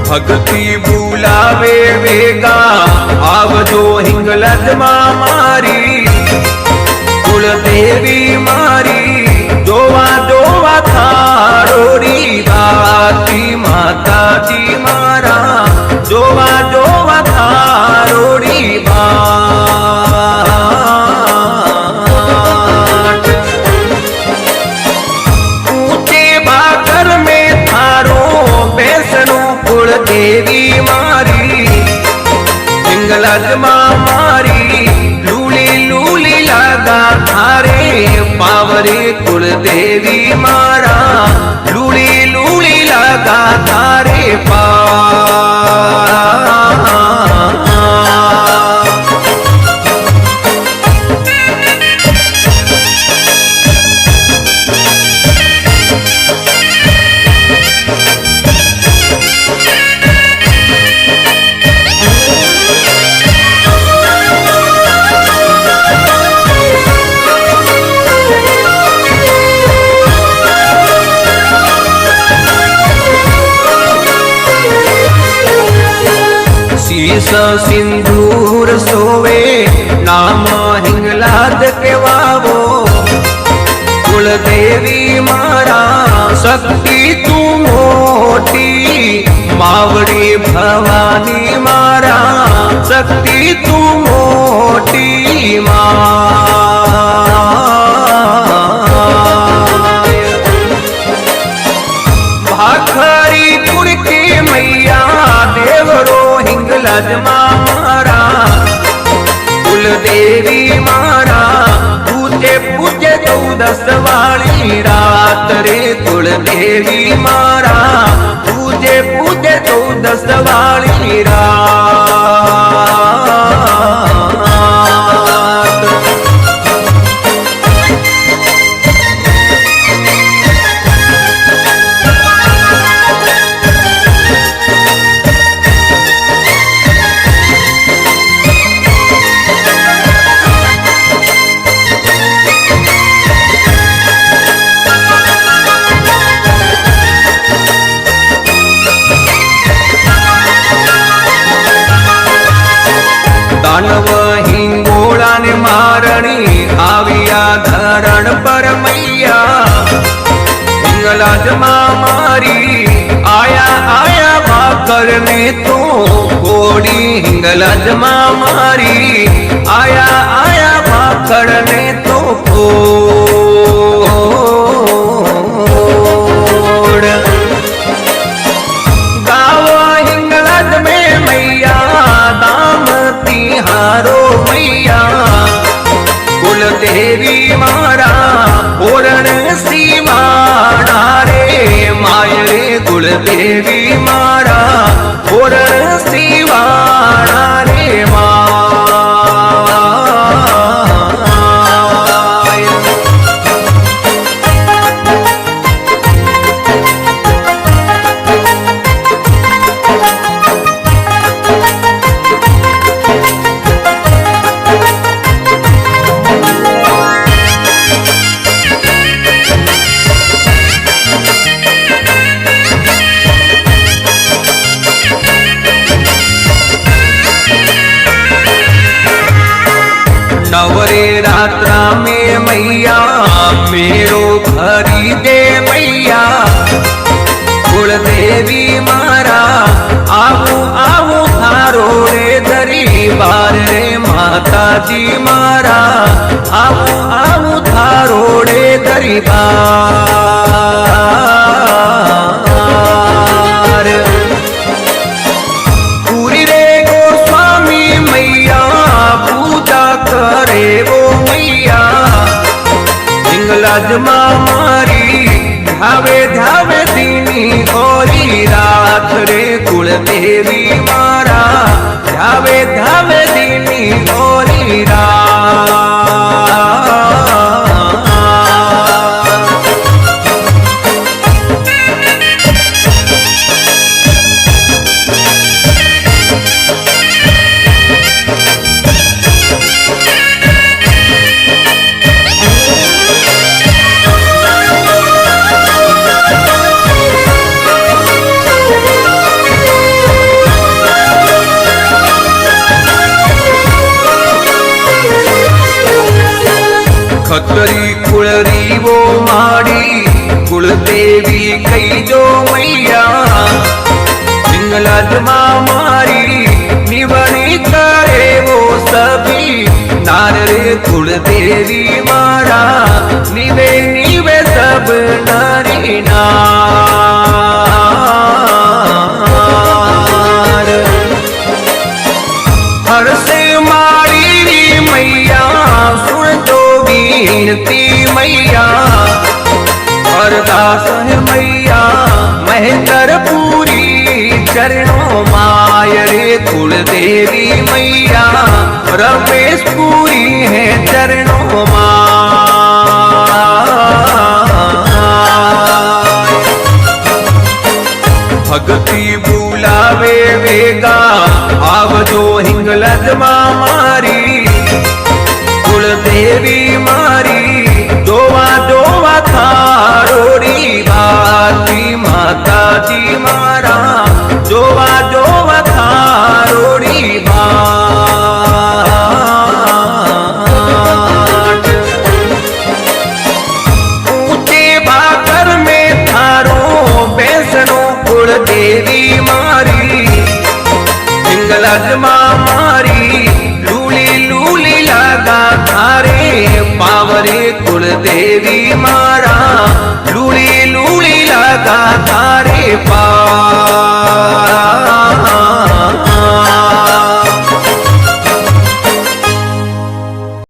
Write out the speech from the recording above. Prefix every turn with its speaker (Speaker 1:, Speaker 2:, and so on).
Speaker 1: भक्ति बुलावे वेगा आवजो हिंगलज मारी कुलदेवी मारी जोवा जोवा थारोरी बाती माताजी मारा जोवा जोवा थारोरी बाट ऊंचे बाकर में थारो बेसनो कुलदेवी मारी हिंगलज मारी लूली लूली लगा थारे पावरे कुलदेवी मारा लूली लूली लगा थारे पा सिंदूर सोवे नाम हिंगलाज केवावो कुलदेवी मारा शक्ति तू मोटी मावड़ी भवानी मारा शक्ति तू मोटी भाखरी कुड़के मैया देवरो हिंगलज मारा कुलदेवी मारा पूजे पूजे 14 वाली रात रे कुलदेवी मारा पूजे पूजे 14 वाली रात दानव हिंगोला ने मारणी आविया धरण पर मैया हिंगलाज मारी आया आया भाकर ने तो घोड़ी हिंगलाज मारी आया आया भाकर ने तो घोड़ गाँव हिंगलाज में मैया हारो मैया कुलदेवी मारा पूर्ण सीवाणा रे मायरे कुलदेवी मारा पूर्ण सीवाणा रे नवरे रात्रा में मैया मेरो भरी दे मैया कुलदेवी मारा आवू आवू थारो रे दरबार रे माताजी मारा आवू आवू थारो रे दरबार पूरी रे गोस्वामी मैया पूजा करे वो मैया हिंगलाज मारी धावे धावे दीनी होरी रात रे कुलदेवी मारा धावे धावे दीनी होरी रात देवी कही जो मैया हिंगलाज मारी निवनी करे वो सभी नार रे कुल देवी मारा निवे निवे सब नारी नार हर से मारी मैया सुन जो बीनती मैया अरदास है मैया महेंद्र पूरी चरणों माय रे कुल देवी मैया रमेश पूरी है चरणों भक्ति बुलावे वेगा आवजो हिंगलज मारी कुल देवी मारी दोवा दोवा थारोड़ी बाती माता जी मारा दोवा दोवा थारोड़ी बात ऊंचे भाकर में थारो बैसनो कुल देवी मारी हिंगलज मारी लूली लूली लगा थारे पावरे कुल देवी मारा लूली लूली लगा थारे पा